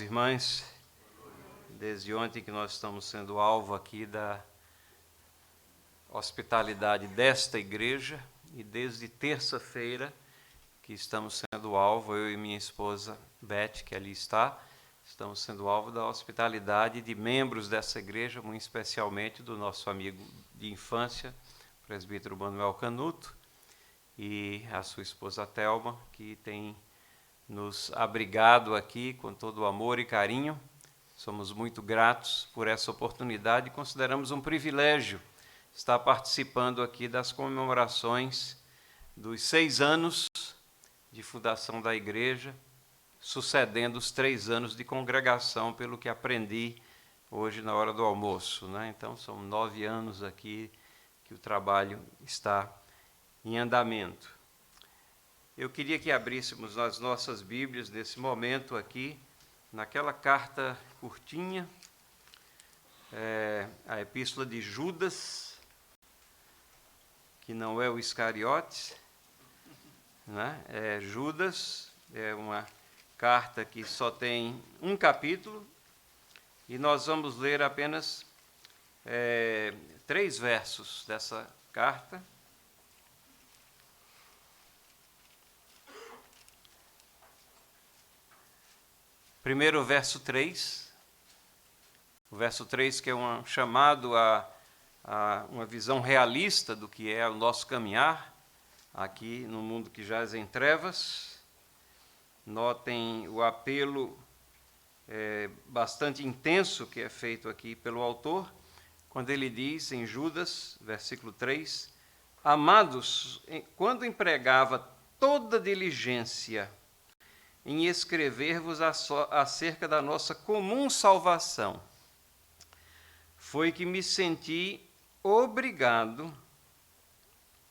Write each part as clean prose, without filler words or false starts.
Irmãs, desde ontem que nós estamos sendo alvo aqui da hospitalidade desta igreja e desde terça-feira que estamos sendo alvo, eu e minha esposa Beth, que ali está, estamos sendo alvo da hospitalidade de membros dessa igreja, muito especialmente do nosso amigo de infância, o presbítero Manuel Canuto, e a sua esposa Thelma, que tem nos abrigado aqui com todo o amor e carinho. Somos muito gratos por essa oportunidade e consideramos um privilégio estar participando aqui das comemorações dos 6 anos de fundação da igreja, sucedendo os 3 anos de congregação, pelo que aprendi hoje na hora do almoço, né? Então, são 9 anos aqui que o trabalho está em andamento. Eu queria que abríssemos as nossas Bíblias nesse momento aqui, naquela carta curtinha, a Epístola de Judas, que não é o Iscariotes, né? Judas é uma carta que só tem um capítulo, e nós vamos ler apenas 3 versos dessa carta. Primeiro, o verso 3, que é um chamado a uma visão realista do que é o nosso caminhar aqui no mundo que jaz em trevas. Notem o apelo bastante intenso que é feito aqui pelo autor, quando ele diz em Judas, versículo 3, amados, quando empregava toda diligência em escrever-vos acerca da nossa comum salvação, foi que me senti obrigado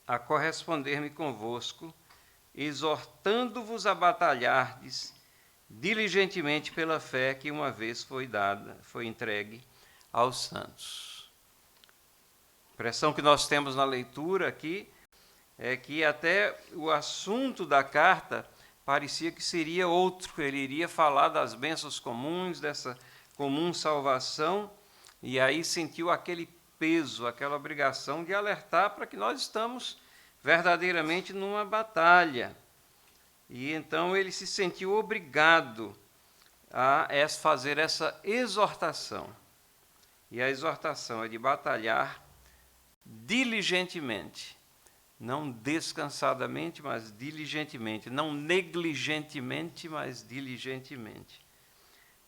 a corresponder-me convosco, exortando-vos a batalhardes diligentemente pela fé que uma vez foi entregue aos santos. A impressão que nós temos na leitura aqui é que até o assunto da carta parecia que seria outro. Ele iria falar das bênçãos comuns, dessa comum salvação, e aí sentiu aquele peso, aquela obrigação de alertar para que nós estamos verdadeiramente numa batalha. E então ele se sentiu obrigado a fazer essa exortação. E a exortação é de batalhar diligentemente. Não descansadamente, mas diligentemente. Não negligentemente, mas diligentemente.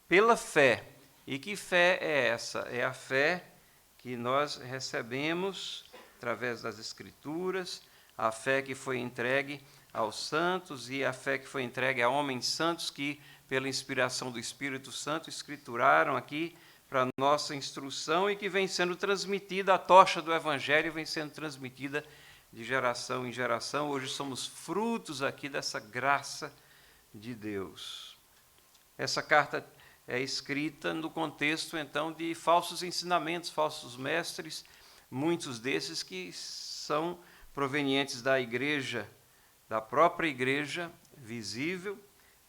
Pela fé. E que fé é essa? É a fé que nós recebemos através das Escrituras, a fé que foi entregue aos santos e a fé que foi entregue a homens santos que, pela inspiração do Espírito Santo, escrituraram aqui para nossa instrução e que vem sendo transmitida, a tocha do Evangelho vem sendo transmitida de geração em geração. Hoje somos frutos aqui dessa graça de Deus. Essa carta é escrita no contexto, então, de falsos ensinamentos, falsos mestres, muitos desses que são provenientes da igreja, da própria igreja visível,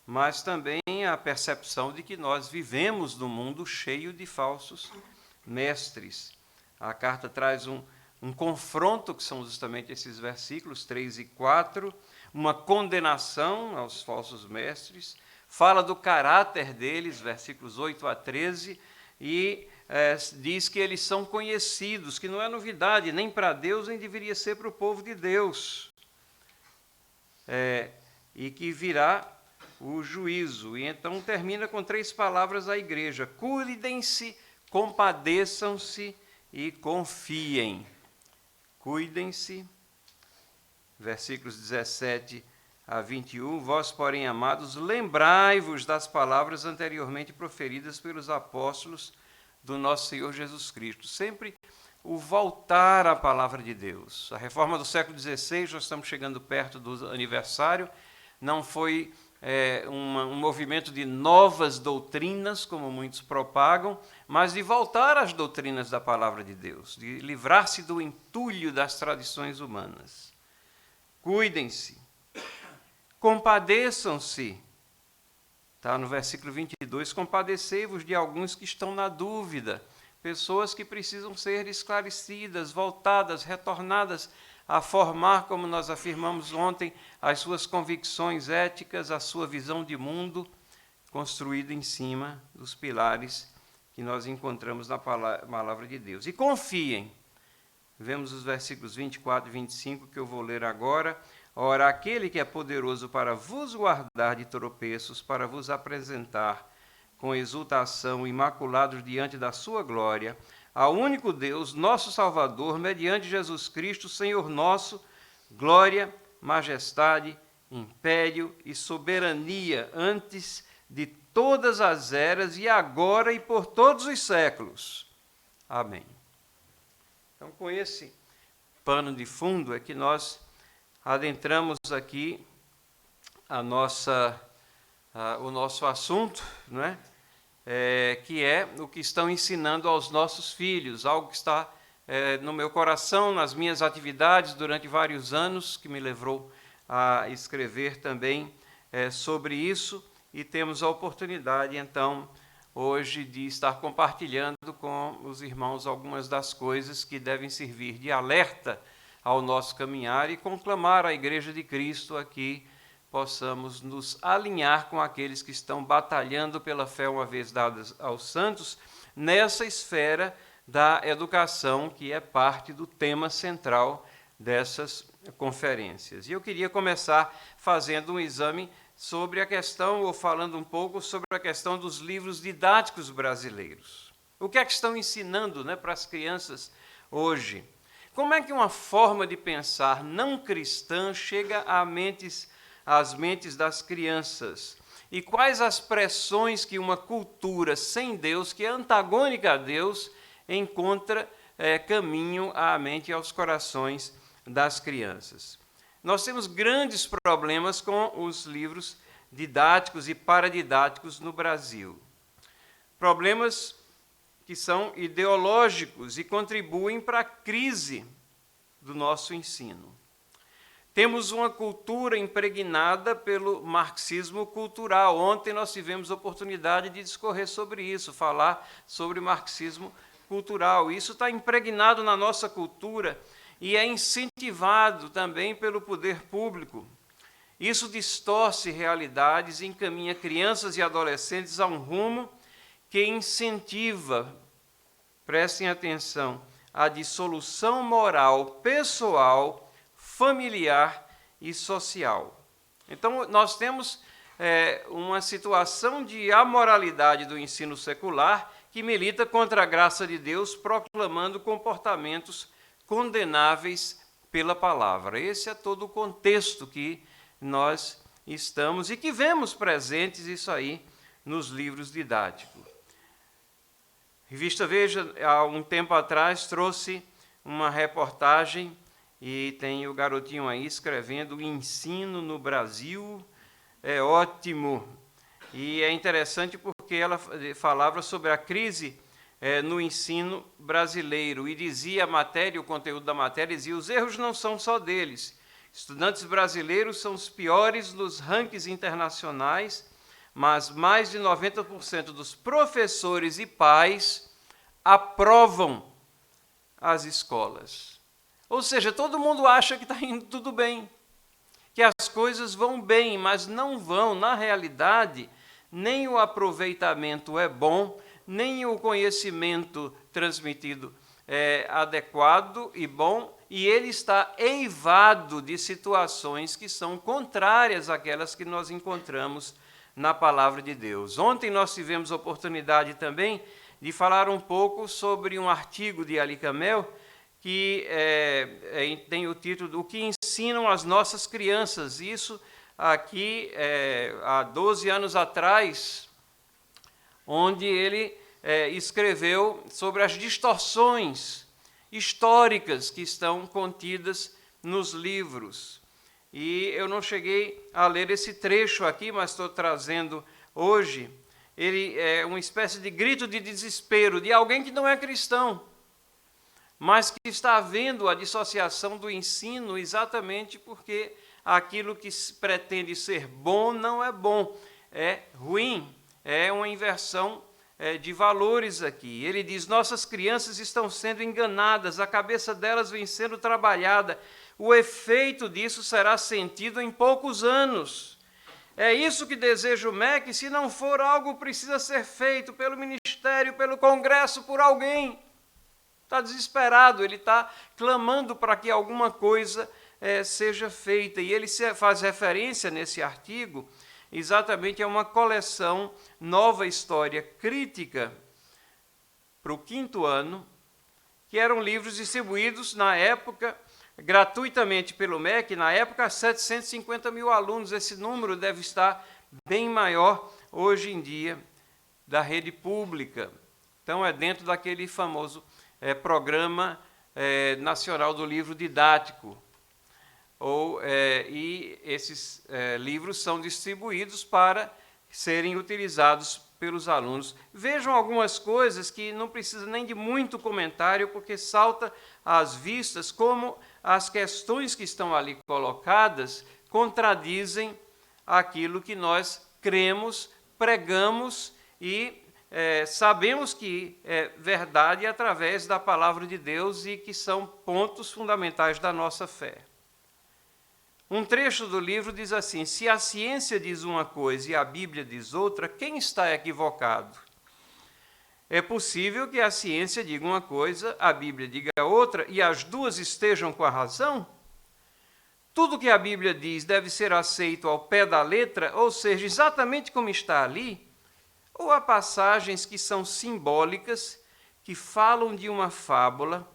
mas também a percepção de que nós vivemos num mundo cheio de falsos mestres. A carta traz um confronto, que são justamente esses versículos 3 e 4, uma condenação aos falsos mestres, fala do caráter deles, versículos 8 a 13, e diz que eles são conhecidos, que não é novidade, nem para Deus, nem deveria ser para o povo de Deus, e que virá o juízo. E então termina com 3 palavras à igreja: cuidem-se, compadeçam-se e confiem. Cuidem-se, versículos 17 a 21, vós, porém, amados, lembrai-vos das palavras anteriormente proferidas pelos apóstolos do nosso Senhor Jesus Cristo. Sempre o voltar à palavra de Deus. A reforma do século XVI, nós estamos chegando perto do aniversário, não foi um movimento de novas doutrinas, como muitos propagam, mas de voltar às doutrinas da palavra de Deus, de livrar-se do entulho das tradições humanas. Cuidem-se, compadeçam-se, Está no versículo 22, compadecei-vos de alguns que estão na dúvida, pessoas que precisam ser esclarecidas, voltadas, retornadas a formar, como nós afirmamos ontem, as suas convicções éticas, a sua visão de mundo, construída em cima dos pilares que nós encontramos na palavra de Deus. E confiem, vemos os versículos 24 e 25 que eu vou ler agora. Ora, aquele que é poderoso para vos guardar de tropeços, para vos apresentar com exultação, imaculados diante da sua glória, ao único Deus, nosso Salvador, mediante Jesus Cristo, Senhor nosso, glória, majestade, império e soberania antes de todas as eras e agora e por todos os séculos. Amém. Então, com esse pano de fundo é que nós adentramos aqui o nosso assunto, não é? Que é o que estão ensinando aos nossos filhos, algo que está no meu coração, nas minhas atividades durante vários anos, que me levou a escrever também sobre isso, e temos a oportunidade, então, hoje, de estar compartilhando com os irmãos algumas das coisas que devem servir de alerta ao nosso caminhar e conclamar a Igreja de Cristo aqui, possamos nos alinhar com aqueles que estão batalhando pela fé uma vez dadas aos santos, nessa esfera da educação, que é parte do tema central dessas conferências. E eu queria começar fazendo um exame sobre a questão, ou falando um pouco sobre a questão dos livros didáticos brasileiros. O que é que estão ensinando, né, para as crianças hoje? Como é que uma forma de pensar não cristã chega às mentes das crianças? E quais as pressões que uma cultura sem Deus, que é antagônica a Deus, encontra caminho à mente e aos corações das crianças? Nós temos grandes problemas com os livros didáticos e paradidáticos no Brasil. Problemas que são ideológicos e contribuem para a crise do nosso ensino. Temos uma cultura impregnada pelo marxismo cultural. Ontem nós tivemos a oportunidade de discorrer sobre isso, falar sobre marxismo cultural. Isso está impregnado na nossa cultura e é incentivado também pelo poder público. Isso distorce realidades e encaminha crianças e adolescentes a um rumo que incentiva, prestem atenção, a dissolução moral, pessoal, familiar e social. Então, nós temos uma situação de amoralidade do ensino secular que milita contra a graça de Deus, proclamando comportamentos condenáveis pela palavra. Esse é todo o contexto que nós estamos e que vemos presentes isso aí nos livros didáticos. Revista Veja, há um tempo atrás, trouxe uma reportagem e tem o garotinho aí escrevendo: o ensino no Brasil é ótimo. E é interessante porque ela falava sobre a crise no ensino brasileiro e dizia a matéria, o conteúdo da matéria, dizia: os erros não são só deles. Estudantes brasileiros são os piores nos rankings internacionais, mas mais de 90% dos professores e pais aprovam as escolas. Ou seja, todo mundo acha que está indo tudo bem, que as coisas vão bem, mas não vão. Na realidade, nem o aproveitamento é bom, nem o conhecimento transmitido é adequado e bom, e ele está eivado de situações que são contrárias àquelas que nós encontramos na palavra de Deus. Ontem nós tivemos a oportunidade também de falar um pouco sobre um artigo de Ali Kamel, que tem o título "O que ensinam as nossas crianças". Isso aqui, há 12 anos atrás, onde ele escreveu sobre as distorções históricas que estão contidas nos livros. E eu não cheguei a ler esse trecho aqui, mas estou trazendo hoje. Ele é uma espécie de grito de desespero de alguém que não é cristão, mas que está vendo a dissociação do ensino exatamente porque aquilo que pretende ser bom não é bom. é ruim, é uma inversão de valores aqui. Ele diz: nossas crianças estão sendo enganadas, a cabeça delas vem sendo trabalhada, o efeito disso será sentido em poucos anos. É isso que deseja o MEC, se não for algo precisa ser feito pelo Ministério, pelo Congresso, por alguém. Está desesperado, ele está clamando para que alguma coisa seja feita. E ele faz referência nesse artigo exatamente a uma coleção Nova História Crítica para o 5º ano, que eram livros distribuídos na época gratuitamente pelo MEC, na época 750 mil alunos. Esse número deve estar bem maior hoje em dia da rede pública. Então é dentro daquele famoso Programa Nacional do Livro Didático. E esses livros são distribuídos para serem utilizados pelos alunos. Vejam algumas coisas que não precisa nem de muito comentário, porque salta às vistas como as questões que estão ali colocadas contradizem aquilo que nós cremos, pregamos e sabemos que é verdade através da palavra de Deus e que são pontos fundamentais da nossa fé. Um trecho do livro diz assim: se a ciência diz uma coisa e a Bíblia diz outra, quem está equivocado? É possível que a ciência diga uma coisa, a Bíblia diga outra, e as duas estejam com a razão? Tudo que a Bíblia diz deve ser aceito ao pé da letra, ou seja, exatamente como está ali? Ou há passagens que são simbólicas, que falam de uma fábula,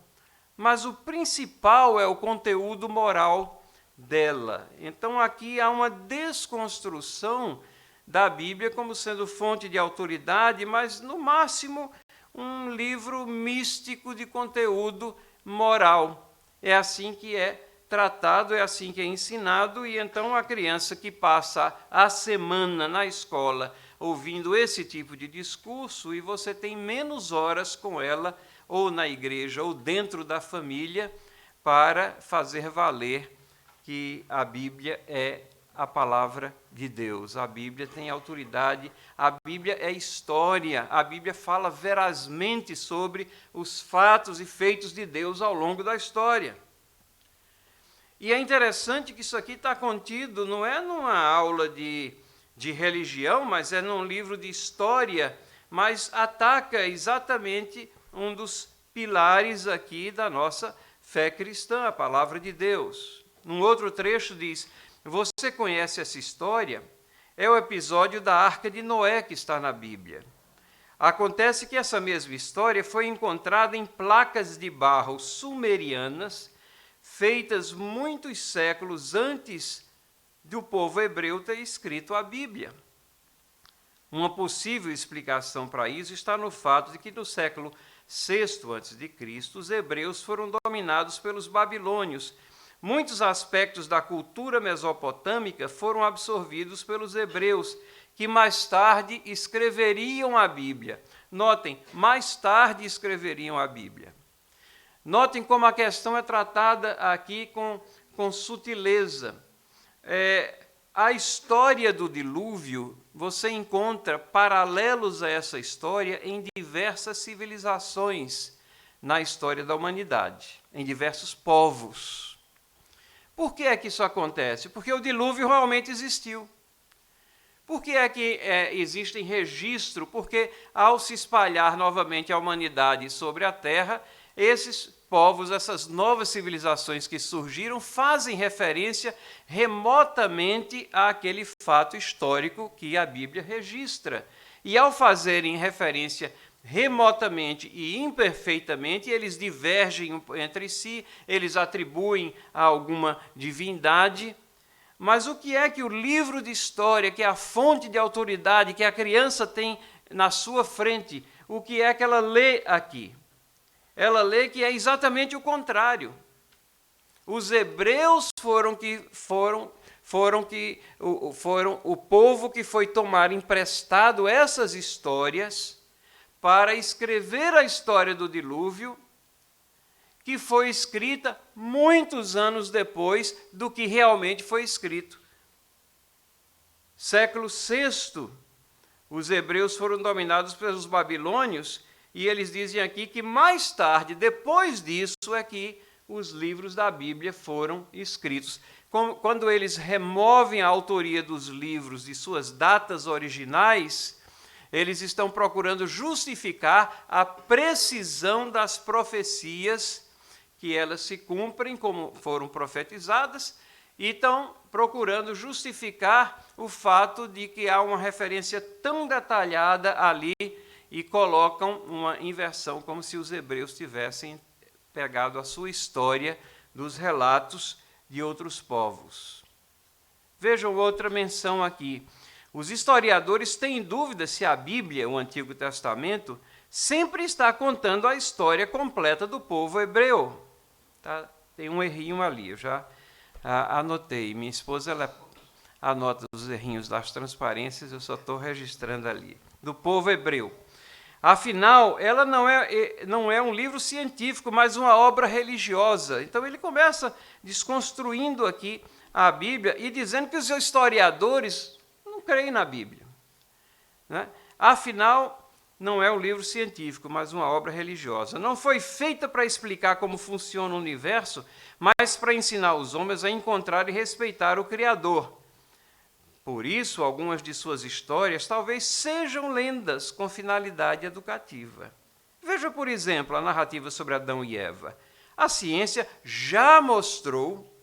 mas o principal é o conteúdo moral dela. Então aqui há uma desconstrução da Bíblia como sendo fonte de autoridade, mas no máximo um livro místico de conteúdo moral. É assim que é tratado, é assim que é ensinado, e então a criança que passa a semana na escola ouvindo esse tipo de discurso, e você tem menos horas com ela, ou na igreja, ou dentro da família, para fazer valer que a Bíblia é a palavra de Deus. A Bíblia tem autoridade, a Bíblia é história, a Bíblia fala verazmente sobre os fatos e feitos de Deus ao longo da história. E é interessante que isso aqui está contido, não é numa aula de religião, mas é num livro de história, mas ataca exatamente um dos pilares aqui da nossa fé cristã, a palavra de Deus. Num outro trecho diz: você conhece essa história? É o episódio da Arca de Noé que está na Bíblia. Acontece que essa mesma história foi encontrada em placas de barro sumerianas, feitas muitos séculos antes do povo hebreu ter escrito a Bíblia. Uma possível explicação para isso está no fato de que no século VI a.C., os hebreus foram dominados pelos babilônios. Muitos aspectos da cultura mesopotâmica foram absorvidos pelos hebreus, que mais tarde escreveriam a Bíblia. Notem, mais tarde escreveriam a Bíblia. Notem como a questão é tratada aqui com sutileza. A história do dilúvio, você encontra paralelos a essa história em diversas civilizações na história da humanidade, em diversos povos. Por que é que isso acontece? Porque o dilúvio realmente existiu. Por que é que existem registro? Porque ao se espalhar novamente a humanidade sobre a Terra, esses povos, essas novas civilizações que surgiram, fazem referência remotamente àquele fato histórico que a Bíblia registra. E ao fazerem referência remotamente e imperfeitamente, eles divergem entre si, eles atribuem a alguma divindade. Mas o que é que o livro de história, que é a fonte de autoridade que a criança tem na sua frente, o que é que ela lê aqui? Ela lê que é exatamente o contrário. Os hebreus foram o povo que foi tomar emprestado essas histórias para escrever a história do dilúvio, que foi escrita muitos anos depois do que realmente foi escrito. Século VI, os hebreus foram dominados pelos babilônios, e eles dizem aqui que mais tarde, depois disso, é que os livros da Bíblia foram escritos. Quando eles removem a autoria dos livros de suas datas originais, eles estão procurando justificar a precisão das profecias, que elas se cumprem como foram profetizadas, e estão procurando justificar o fato de que há uma referência tão detalhada ali e colocam uma inversão, como se os hebreus tivessem pegado a sua história dos relatos de outros povos. Vejam outra menção aqui. Os historiadores têm dúvida se a Bíblia, o Antigo Testamento, sempre está contando a história completa do povo hebreu. Tá? Tem um errinho ali, eu já anotei. Minha esposa ela anota os errinhos das transparências, eu só estou registrando ali. Do povo hebreu. Afinal, ela não é um livro científico, mas uma obra religiosa. Então, ele começa desconstruindo aqui a Bíblia e dizendo que os historiadores não creem na Bíblia. Né? Afinal, não é um livro científico, mas uma obra religiosa. Não foi feita para explicar como funciona o universo, mas para ensinar os homens a encontrar e respeitar o Criador. Por isso, algumas de suas histórias talvez sejam lendas com finalidade educativa. Veja, por exemplo, a narrativa sobre Adão e Eva. A ciência já mostrou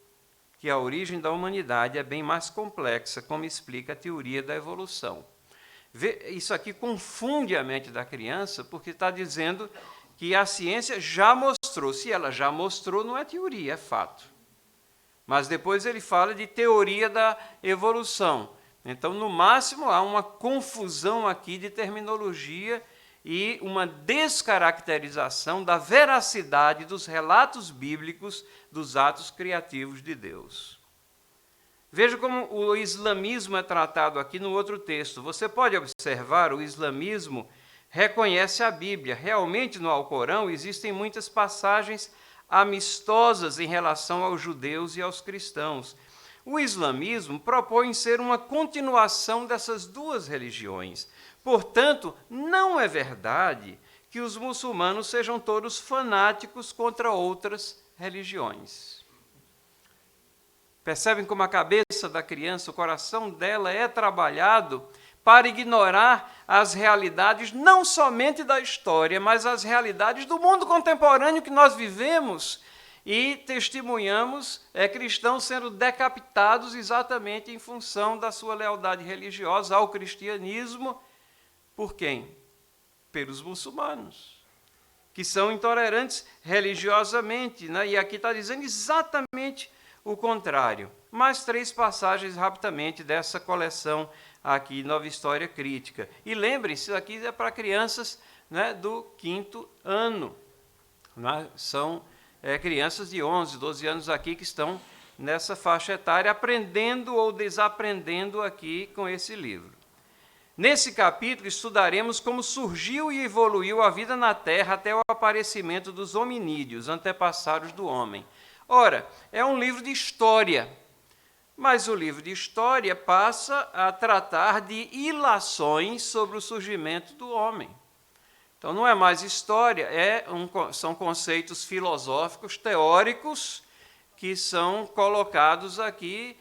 que a origem da humanidade é bem mais complexa, como explica a teoria da evolução. Isso aqui confunde a mente da criança, porque está dizendo que a ciência já mostrou. Se ela já mostrou, não é teoria, é fato. Mas depois ele fala de teoria da evolução. Então, no máximo, há uma confusão aqui de terminologia e uma descaracterização da veracidade dos relatos bíblicos dos atos criativos de Deus. Veja como o islamismo é tratado aqui no outro texto. Você pode observar, o islamismo reconhece a Bíblia. Realmente, no Alcorão, existem muitas passagens amistosas em relação aos judeus e aos cristãos. O islamismo propõe ser uma continuação dessas duas religiões. Portanto, não é verdade que os muçulmanos sejam todos fanáticos contra outras religiões. Percebem como a cabeça da criança, o coração dela é trabalhado para ignorar as realidades não somente da história, mas as realidades do mundo contemporâneo que nós vivemos e testemunhamos cristãos sendo decapitados exatamente em função da sua lealdade religiosa ao cristianismo. Por quem? Pelos muçulmanos, que são intolerantes religiosamente, né? E aqui está dizendo exatamente o contrário. Mais 3 passagens rapidamente dessa coleção aqui, Nova História Crítica. E lembrem-se, isso aqui é para crianças, né, do 5º ano. Né? São crianças de 11, 12 anos aqui que estão nessa faixa etária, aprendendo ou desaprendendo aqui com esse livro. Nesse capítulo, estudaremos como surgiu e evoluiu a vida na Terra até o aparecimento dos hominídeos, antepassados do homem. Ora, é um livro de história, mas o livro de história passa a tratar de ilações sobre o surgimento do homem. Então, não é mais história, são conceitos filosóficos, teóricos, que são colocados aqui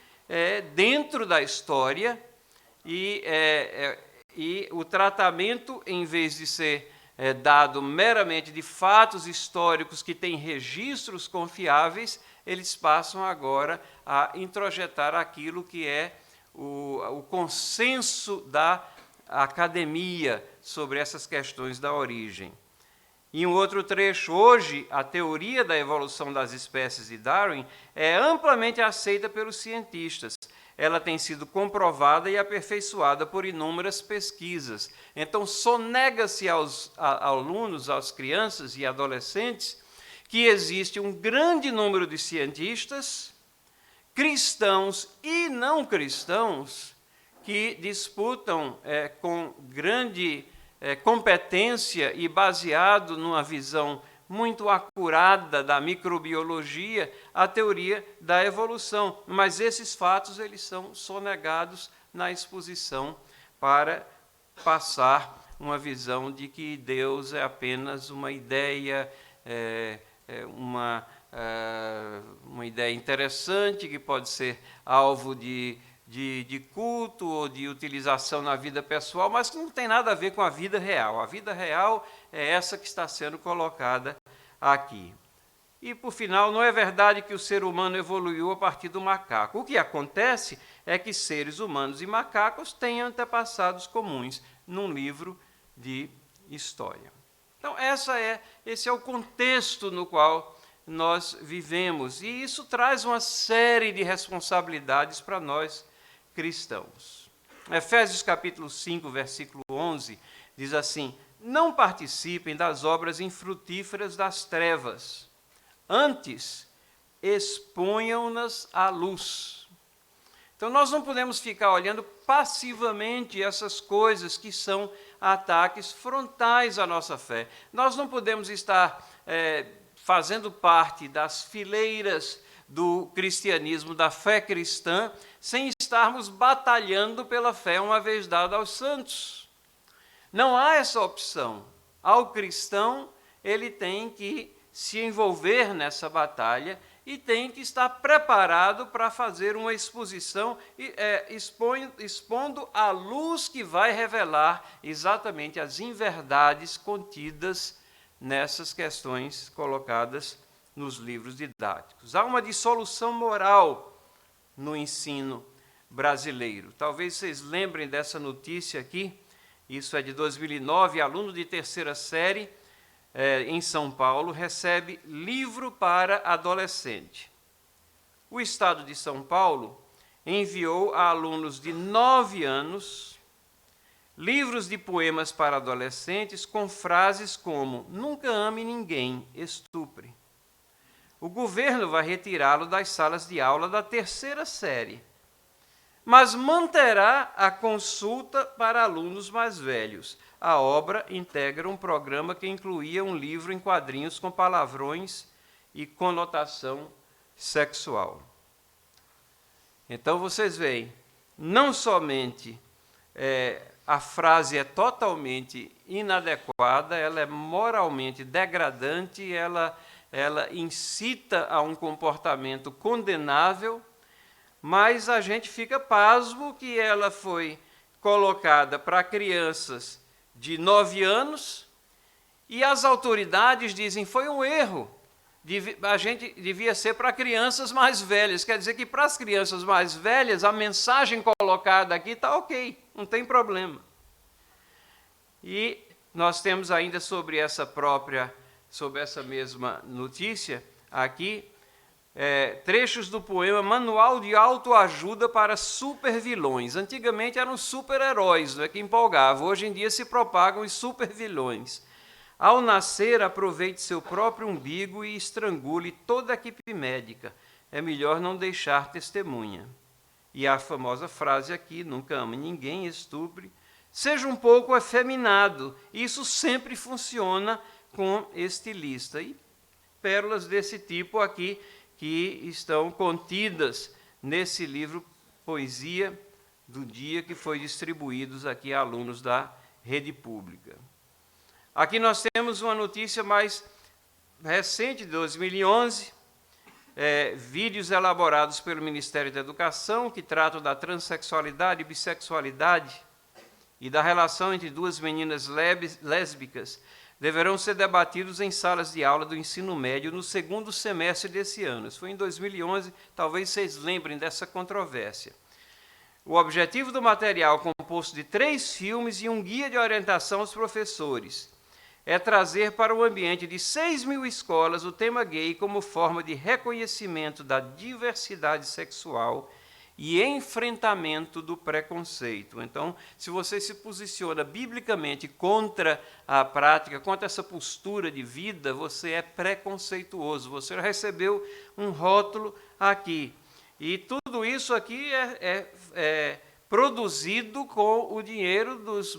dentro da história, e o tratamento, em vez de ser dado meramente de fatos históricos que têm registros confiáveis, eles passam agora a introjetar aquilo que é o consenso da academia sobre essas questões da origem. Em um outro trecho, hoje, a teoria da evolução das espécies de Darwin é amplamente aceita pelos cientistas. Ela tem sido comprovada e aperfeiçoada por inúmeras pesquisas. Então, sonega-se aos alunos, às crianças e adolescentes, que existe um grande número de cientistas, cristãos e não cristãos, que disputam com grande competência e baseado numa visão muito acurada da microbiologia, a teoria da evolução. Mas esses fatos eles são sonegados na exposição para passar uma visão de que Deus é apenas uma ideia, uma ideia interessante, que pode ser alvo de culto ou de utilização na vida pessoal, mas que não tem nada a ver com a vida real. A vida real é essa que está sendo colocada aqui. E, por final, não é verdade que o ser humano evoluiu a partir do macaco. O que acontece é que seres humanos e macacos têm antepassados comuns num livro de história. Então, esse é o contexto no qual nós vivemos, e isso traz uma série de responsabilidades para nós cristãos. Efésios capítulo 5, versículo 11, diz assim: não participem das obras infrutíferas das trevas, antes exponham-nas à luz. Então, nós não podemos ficar olhando passivamente essas coisas que são ataques frontais à nossa fé. Nós não podemos estar fazendo parte das fileiras do cristianismo, da fé cristã, sem estarmos batalhando pela fé uma vez dada aos santos. Não há essa opção. Ao cristão, ele tem que se envolver nessa batalha e tem que estar preparado para fazer uma exposição, expondo a luz que vai revelar exatamente as inverdades contidas nessas questões colocadas nos livros didáticos. Há uma dissolução moral no ensino brasileiro. Talvez vocês lembrem dessa notícia aqui, isso é de 2009, aluno de terceira série, em São Paulo, recebe livro para adolescente. O Estado de São Paulo enviou a alunos de 9 anos livros de poemas para adolescentes com frases como: nunca ame ninguém, estupre. O governo vai retirá-lo das salas de aula da terceira série, mas manterá a consulta para alunos mais velhos. A obra integra um programa que incluía um livro em quadrinhos com palavrões e conotação sexual. Então, vocês veem, não somente a frase é totalmente inadequada, ela é moralmente degradante, ela incita a um comportamento condenável, mas a gente fica pasmo que ela foi colocada para crianças de 9 anos e as autoridades dizem que foi um erro, a gente devia ser para crianças mais velhas. Quer dizer que para as crianças mais velhas a mensagem colocada aqui está ok, não tem problema. E nós temos ainda sobre essa mesma notícia aqui, trechos do poema Manual de Autoajuda para Supervilões. Antigamente eram super-heróis, que empolgavam. Hoje em dia se propagam os supervilões. Ao nascer, aproveite seu próprio umbigo e estrangule toda a equipe médica. É melhor não deixar testemunha. E a famosa frase aqui: nunca ame ninguém, estupre. Seja um pouco afeminado. Isso sempre funciona com estilista. E pérolas desse tipo aqui, que estão contidas nesse livro Poesia do Dia, que foi distribuído aqui a alunos da rede pública. Aqui nós temos uma notícia mais recente, de 2011, vídeos elaborados pelo Ministério da Educação, que tratam da transexualidade e bissexualidade e da relação entre duas meninas lésbicas, deverão ser debatidos em salas de aula do ensino médio no segundo semestre desse ano. Isso foi em 2011, talvez vocês lembrem dessa controvérsia. O objetivo do material, composto de 3 filmes e um guia de orientação aos professores, é trazer para o ambiente de 6.000 escolas o tema gay como forma de reconhecimento da diversidade sexual e enfrentamento do preconceito. Então, se você se posiciona biblicamente contra a prática, contra essa postura de vida, você é preconceituoso, você recebeu um rótulo aqui. E tudo isso aqui é produzido com o dinheiro dos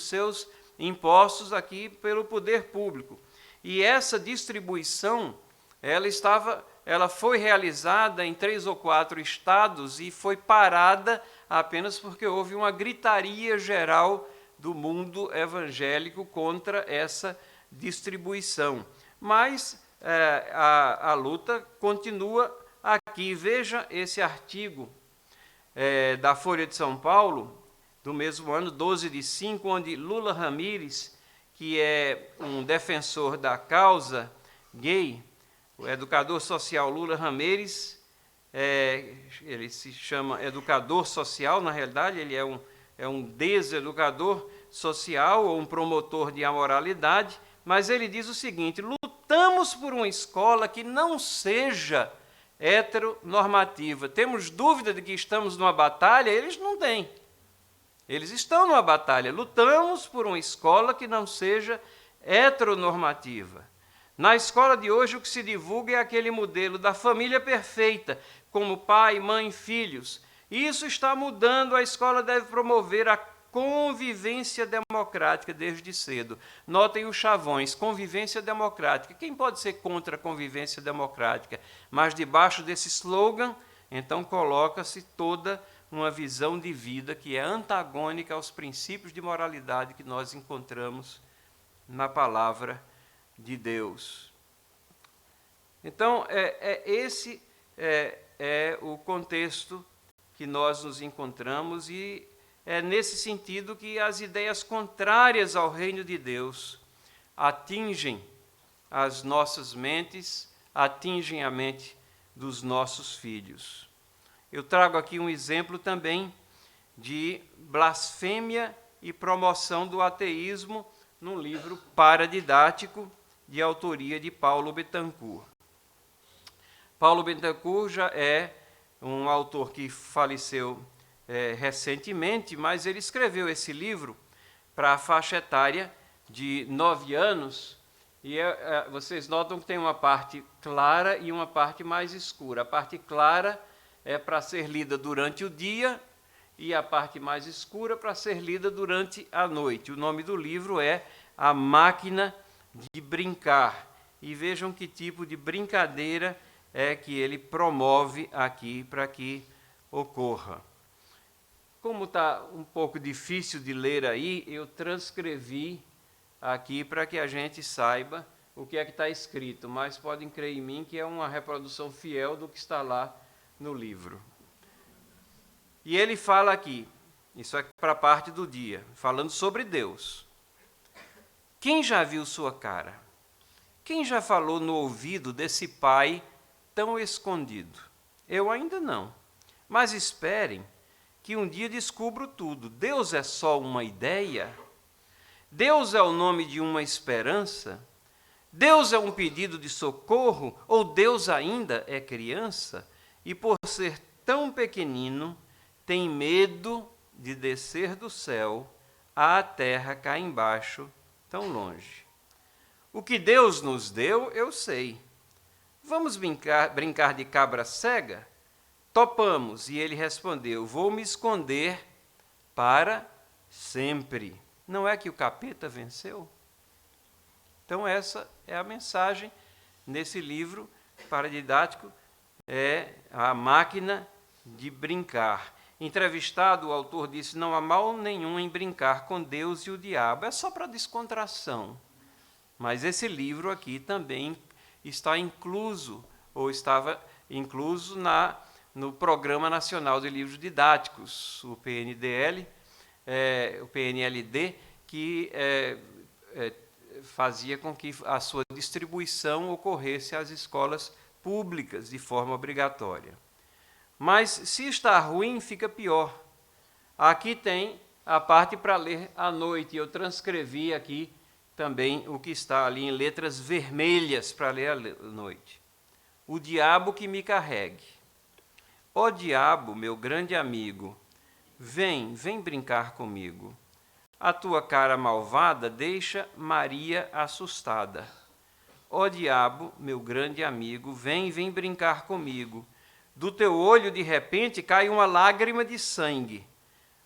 seus impostos aqui pelo poder público. E essa distribuição, ela estava ela foi realizada em 3 ou 4 estados e foi parada apenas porque houve uma gritaria geral do mundo evangélico contra essa distribuição. Mas a luta continua aqui. Veja esse artigo da Folha de São Paulo, do mesmo ano, 12/5, onde Lula Ramírez, que é um defensor da causa gay, o educador social Lula Ramírez, ele se chama educador social, na realidade, ele é um deseducador social ou um promotor de amoralidade, mas ele diz o seguinte: lutamos por uma escola que não seja heteronormativa. Temos dúvida de que estamos numa batalha? Eles não têm. Eles estão numa batalha. Lutamos por uma escola que não seja heteronormativa. Na escola de hoje, o que se divulga é aquele modelo da família perfeita, como pai, mãe, filhos. Isso está mudando. A escola deve promover a convivência democrática desde cedo. Notem os chavões: convivência democrática. Quem pode ser contra a convivência democrática? Mas debaixo desse slogan, então, coloca-se toda uma visão de vida que é antagônica aos princípios de moralidade que nós encontramos na palavra de Deus. Então, esse é o contexto que nós nos encontramos, e é nesse sentido que as ideias contrárias ao reino de Deus atingem as nossas mentes, atingem a mente dos nossos filhos. Eu trago aqui um exemplo também de blasfêmia e promoção do ateísmo num livro paradidático de autoria de Paulo Bettencourt. Paulo Bettencourt já é um autor que faleceu recentemente, mas ele escreveu esse livro para a faixa etária de 9 anos, e vocês notam que tem uma parte clara e uma parte mais escura. A parte clara é para ser lida durante o dia e a parte mais escura para ser lida durante a noite. O nome do livro é A Máquina de Brincar. E vejam que tipo de brincadeira é que ele promove aqui para que ocorra. Como está um pouco difícil de ler aí, eu transcrevi aqui para que a gente saiba o que é que está escrito, mas podem crer em mim que é uma reprodução fiel do que está lá no livro. E ele fala aqui, isso é para a parte do dia, falando sobre Deus. Quem já viu sua cara? Quem já falou no ouvido desse pai tão escondido? Eu ainda não. Mas esperem que um dia descubro tudo. Deus é só uma ideia? Deus é o nome de uma esperança? Deus é um pedido de socorro? Ou Deus ainda é criança? E por ser tão pequenino, tem medo de descer do céu à terra cá embaixo, tão longe. O que Deus nos deu, eu sei. Vamos brincar de cabra cega? Topamos, e ele respondeu: vou me esconder para sempre. Não é que o capeta venceu? Então essa é a mensagem nesse livro paradidático, é A Máquina de Brincar. Entrevistado, o autor disse: não há mal nenhum em brincar com Deus e o diabo, é só para descontração. Mas esse livro aqui também está incluso, ou estava incluso no Programa Nacional de Livros Didáticos, o PNLD, que fazia com que a sua distribuição ocorresse às escolas públicas de forma obrigatória. Mas se está ruim, fica pior. Aqui tem a parte para ler à noite. Eu transcrevi aqui também o que está ali em letras vermelhas para ler à noite. O diabo que me carregue. Ó diabo, meu grande amigo, vem brincar comigo. A tua cara malvada deixa Maria assustada. Ó diabo, meu grande amigo, vem brincar comigo. Do teu olho, de repente, cai uma lágrima de sangue.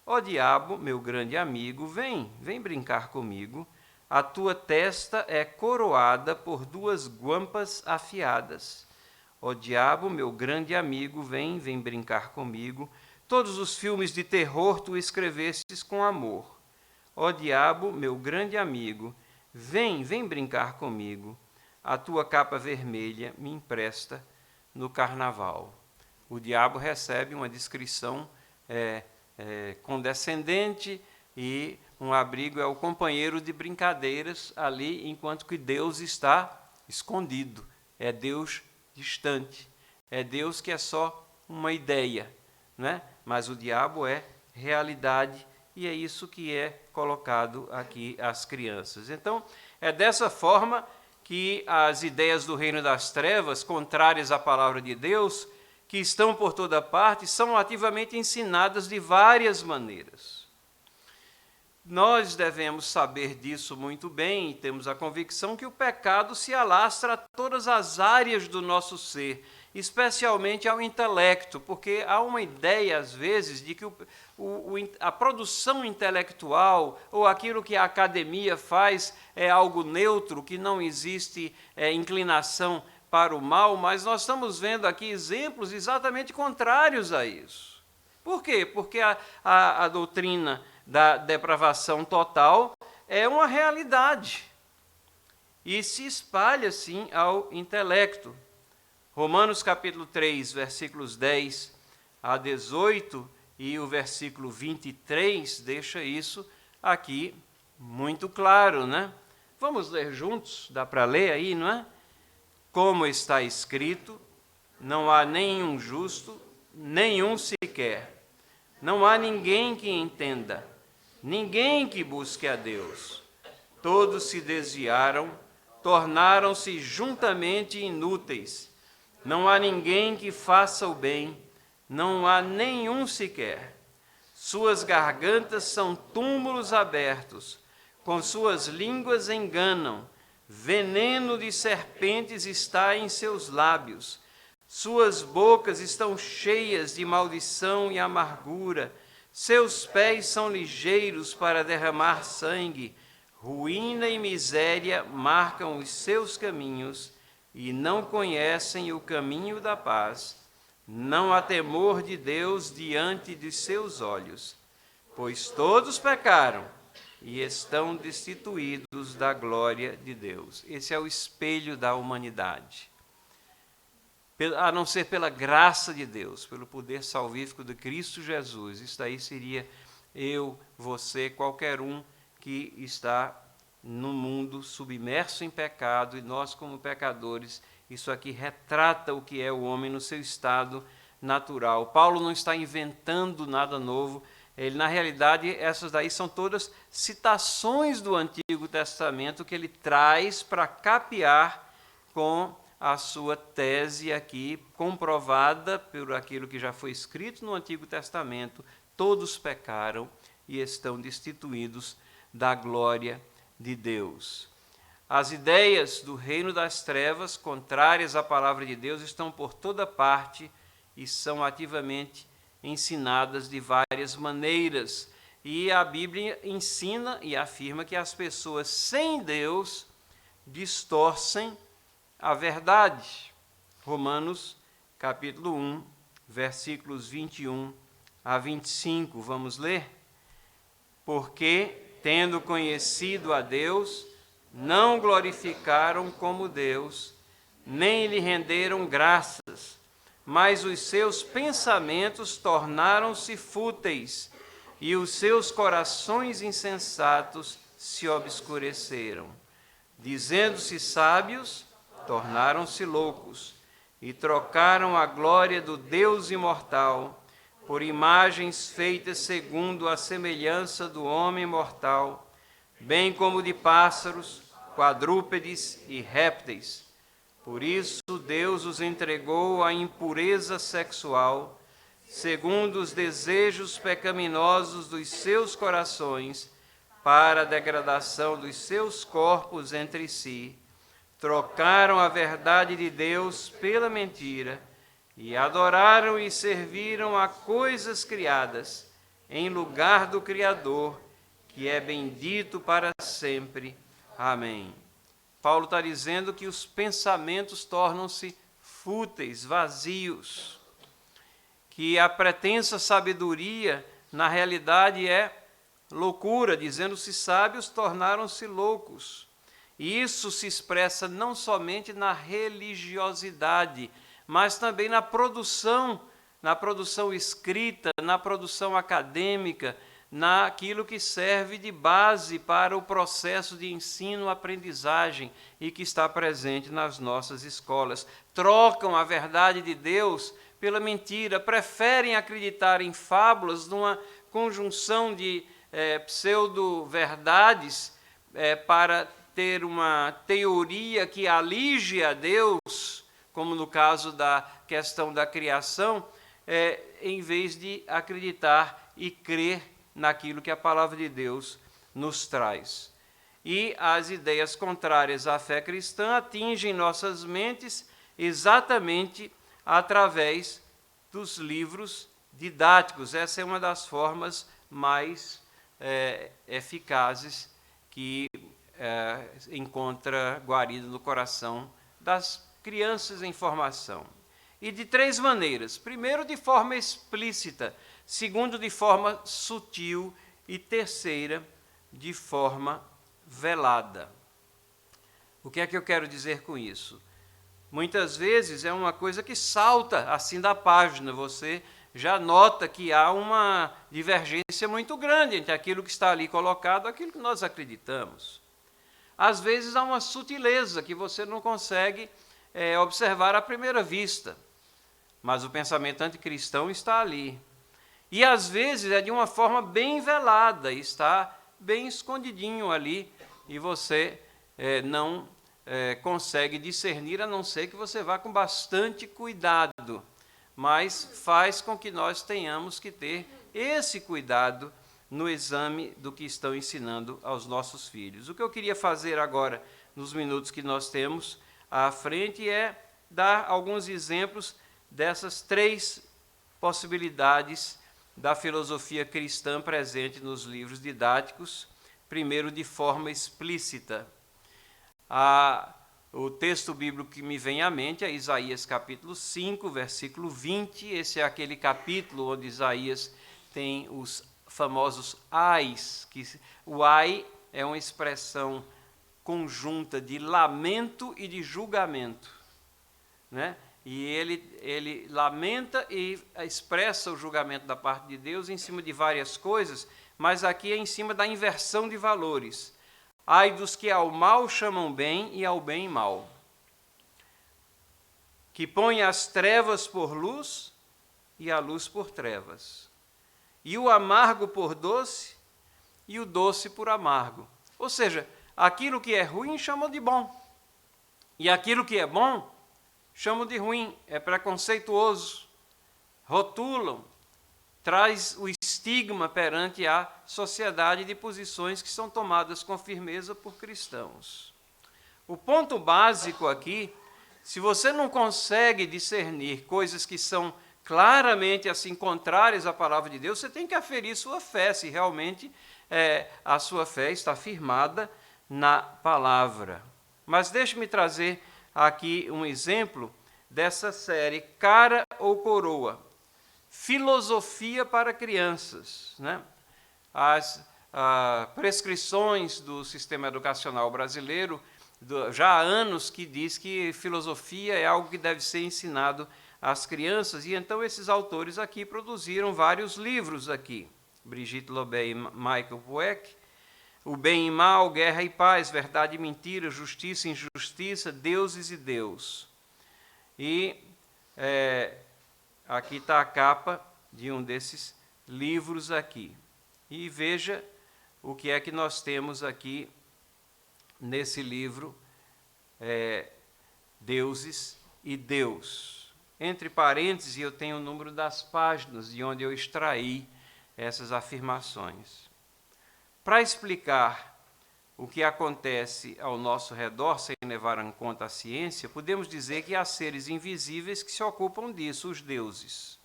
Ó diabo, meu grande amigo, vem brincar comigo. A tua testa é coroada por 2 guampas afiadas. Ó diabo, meu grande amigo, vem brincar comigo. Todos os filmes de terror tu escrevestes com amor. Ó diabo, meu grande amigo, vem brincar comigo. A tua capa vermelha me empresta no carnaval. O diabo recebe uma descrição condescendente, e um abrigo é o companheiro de brincadeiras ali, enquanto que Deus está escondido. É Deus distante. É Deus que é só uma ideia, né? Mas o diabo é realidade, e é isso que é colocado aqui às crianças. Então, é dessa forma que as ideias do reino das trevas, contrárias à palavra de Deus, que estão por toda parte, são ativamente ensinadas de várias maneiras. Nós devemos saber disso muito bem, e temos a convicção que o pecado se alastra a todas as áreas do nosso ser, especialmente ao intelecto, porque há uma ideia, às vezes, de que a produção intelectual, ou aquilo que a academia faz, é algo neutro, que não existe inclinação para o mal, mas nós estamos vendo aqui exemplos exatamente contrários a isso. Por quê? Porque a doutrina da depravação total é uma realidade e se espalha, sim, ao intelecto. Romanos capítulo 3, versículos 10 a 18 e o versículo 23 deixa isso aqui muito claro, né? Vamos ler juntos? Dá para ler aí, não é? Como está escrito, não há nenhum justo, nenhum sequer. Não há ninguém que entenda, ninguém que busque a Deus. Todos se desviaram, tornaram-se juntamente inúteis. Não há ninguém que faça o bem, não há nenhum sequer. Suas gargantas são túmulos abertos, com suas línguas enganam. Veneno de serpentes está em seus lábios. Suas bocas estão cheias de maldição e amargura. Seus pés são ligeiros para derramar sangue. Ruína e miséria marcam os seus caminhos e não conhecem o caminho da paz. Não há temor de Deus diante de seus olhos, pois todos pecaram e estão destituídos da glória de Deus. Esse é o espelho da humanidade. A não ser pela graça de Deus, pelo poder salvífico de Cristo Jesus. Isso daí seria eu, você, qualquer um que está no mundo submerso em pecado, e nós como pecadores. Isso aqui retrata o que é o homem no seu estado natural. Paulo não está inventando nada novo. Ele, na realidade, essas daí são todas citações do Antigo Testamento que ele traz para capear com a sua tese aqui, comprovada por aquilo que já foi escrito no Antigo Testamento. Todos pecaram e estão destituídos da glória de Deus. As ideias do reino das trevas, contrárias à palavra de Deus, estão por toda parte e são ativamente ensinadas de várias maneiras. E a Bíblia ensina e afirma que as pessoas sem Deus distorcem a verdade. Romanos capítulo 1, versículos 21 a 25, vamos ler? Porque, tendo conhecido a Deus, não glorificaram como Deus, nem lhe renderam graças, mas os seus pensamentos tornaram-se fúteis, e os seus corações insensatos se obscureceram. Dizendo-se sábios, tornaram-se loucos, e trocaram a glória do Deus imortal por imagens feitas segundo a semelhança do homem mortal, bem como de pássaros, quadrúpedes e répteis. Por isso Deus os entregou à impureza sexual, segundo os desejos pecaminosos dos seus corações, para a degradação dos seus corpos entre si. Trocaram a verdade de Deus pela mentira, e adoraram e serviram a coisas criadas, em lugar do Criador, que é bendito para sempre. Amém. Paulo está dizendo que os pensamentos tornam-se fúteis, vazios, que a pretensa sabedoria, na realidade, é loucura, dizendo-se sábios, tornaram-se loucos. E isso se expressa não somente na religiosidade, mas também na produção escrita, na produção acadêmica, naquilo que serve de base para o processo de ensino-aprendizagem e que está presente nas nossas escolas. Trocam a verdade de Deus pela mentira, preferem acreditar em fábulas, numa conjunção de pseudo-verdades para ter uma teoria que alige a Deus, como no caso da questão da criação, em vez de acreditar e crer naquilo que a palavra de Deus nos traz. E as ideias contrárias à fé cristã atingem nossas mentes exatamente através dos livros didáticos. Essa é uma das formas mais eficazes que encontra guarida no coração das crianças em formação. E de três maneiras: primeiro, de forma explícita; segundo, de forma sutil; e terceira, de forma velada. O que é que eu quero dizer com isso? Muitas vezes é uma coisa que salta assim da página, você já nota que há uma divergência muito grande entre aquilo que está ali colocado e aquilo que nós acreditamos. Às vezes há uma sutileza que você não consegue observar à primeira vista, mas o pensamento anticristão está ali. E às vezes é de uma forma bem velada, está bem escondidinho ali, e você não consegue discernir, a não ser que você vá com bastante cuidado. Mas faz com que nós tenhamos que ter esse cuidado no exame do que estão ensinando aos nossos filhos. O que eu queria fazer agora, nos minutos que nós temos à frente, é dar alguns exemplos dessas três possibilidades da filosofia cristã presente nos livros didáticos. Primeiro, de forma explícita. O texto bíblico que me vem à mente é Isaías capítulo 5, versículo 20. Esse é aquele capítulo onde Isaías tem os famosos ais. O ai é uma expressão conjunta de lamento e de julgamento, né? E ele lamenta e expressa o julgamento da parte de Deus em cima de várias coisas, mas aqui é em cima da inversão de valores. Ai dos que ao mal chamam bem e ao bem mal, que põem as trevas por luz e a luz por trevas, e o amargo por doce e o doce por amargo. Ou seja, aquilo que é ruim chamam de bom, e aquilo que é bom chamam de ruim, é preconceituoso, rotulam, traz o estigma perante a sociedade de posições que são tomadas com firmeza por cristãos. O ponto básico aqui, se você não consegue discernir coisas que são claramente assim contrárias à palavra de Deus, você tem que aferir sua fé, se realmente a sua fé está firmada na palavra. Mas deixe-me trazer aqui um exemplo dessa série Cara ou Coroa, filosofia para crianças, né? As prescrições do sistema educacional brasileiro, já há anos que diz que filosofia é algo que deve ser ensinado às crianças, e então esses autores aqui produziram vários livros aqui. Brigitte Lobé e Michael Poeck, O Bem e Mal, Guerra e Paz, Verdade e Mentira, Justiça e Injustiça, Deuses e Deus. E aqui está a capa de um desses livros aqui. E veja o que é que nós temos aqui nesse livro, Deuses e Deus. Entre parênteses, eu tenho o número das páginas de onde eu extraí essas afirmações. Para explicar o que acontece ao nosso redor, sem levar em conta a ciência, podemos dizer que há seres invisíveis que se ocupam disso, os deuses.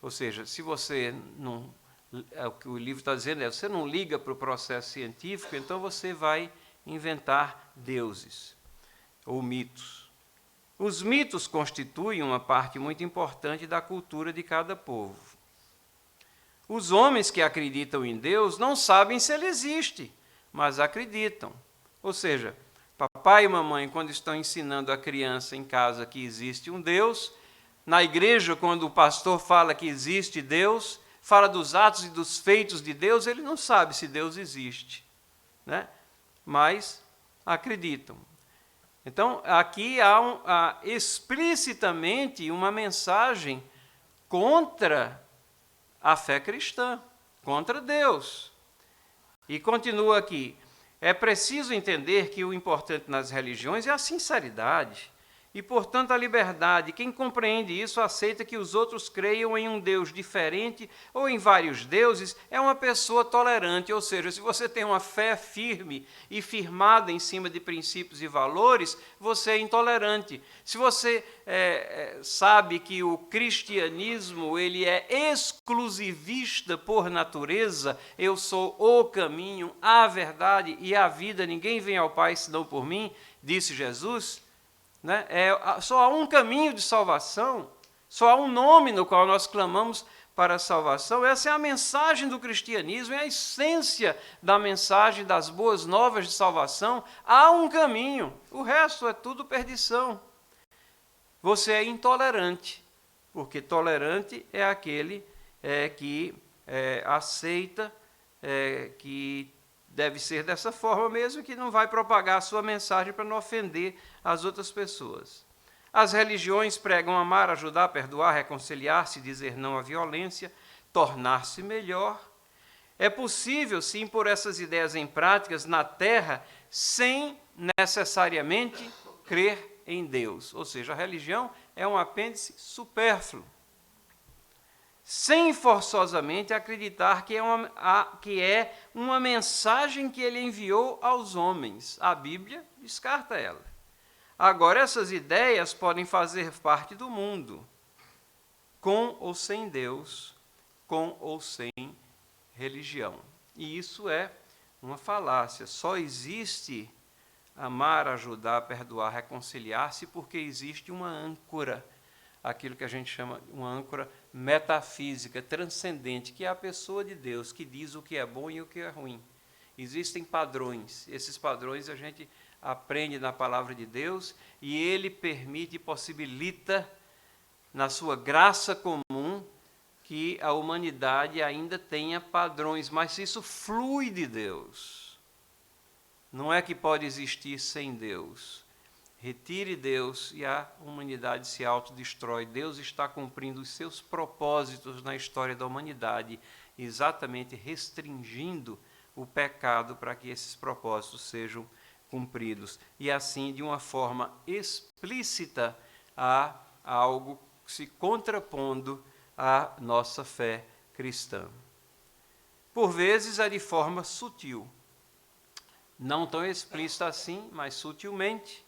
Ou seja, se você não... O que o livro está dizendo você não liga para o processo científico, então você vai inventar deuses ou mitos. Os mitos constituem uma parte muito importante da cultura de cada povo. Os homens que acreditam em Deus não sabem se ele existe, mas acreditam. Ou seja, papai e mamãe, quando estão ensinando a criança em casa que existe um Deus, na igreja, quando o pastor fala que existe Deus, fala dos atos e dos feitos de Deus, ele não sabe se Deus existe, né? Mas acreditam. Então, aqui há explicitamente uma mensagem contra a fé cristã, contra Deus. E continua aqui: é preciso entender que o importante nas religiões é a sinceridade e, portanto, a liberdade. Quem compreende isso aceita que os outros creiam em um Deus diferente ou em vários deuses, é uma pessoa tolerante. Ou seja, se você tem uma fé firme e firmada em cima de princípios e valores, você é intolerante. Se você sabe que o cristianismo ele é exclusivista por natureza, eu sou o caminho, a verdade e a vida, ninguém vem ao Pai senão por mim, disse Jesus, né? Só há um caminho de salvação, só há um nome no qual nós clamamos para a salvação. Essa é a mensagem do cristianismo, é a essência da mensagem das boas novas de salvação. Há um caminho, o resto é tudo perdição. Você é intolerante, porque tolerante é aquele que aceita que deve ser dessa forma mesmo, que não vai propagar a sua mensagem para não ofender as outras pessoas. As religiões pregam amar, ajudar, perdoar, reconciliar-se, dizer não à violência, tornar-se melhor. É possível, sim, pôr essas ideias em práticas na terra sem necessariamente crer em Deus. Ou seja, a religião é um apêndice supérfluo. Sem forçosamente acreditar que é uma mensagem que ele enviou aos homens. A Bíblia descarta ela. Agora, essas ideias podem fazer parte do mundo, com ou sem Deus, com ou sem religião. E isso é uma falácia. Só existe amar, ajudar, perdoar, reconciliar-se, porque existe uma âncora, aquilo que a gente chama uma âncora metafísica, transcendente, que é a pessoa de Deus, que diz o que é bom e o que é ruim. Existem padrões, esses padrões a gente aprende na palavra de Deus, e ele permite e possibilita, na sua graça comum, que a humanidade ainda tenha padrões, mas isso flui de Deus. Não é que pode existir sem Deus. Retire Deus e a humanidade se autodestrói. Deus está cumprindo os seus propósitos na história da humanidade, exatamente restringindo o pecado para que esses propósitos sejam cumpridos. E assim, de uma forma explícita, há algo se contrapondo à nossa fé cristã. Por vezes é de forma sutil. Não tão explícita assim, mas sutilmente.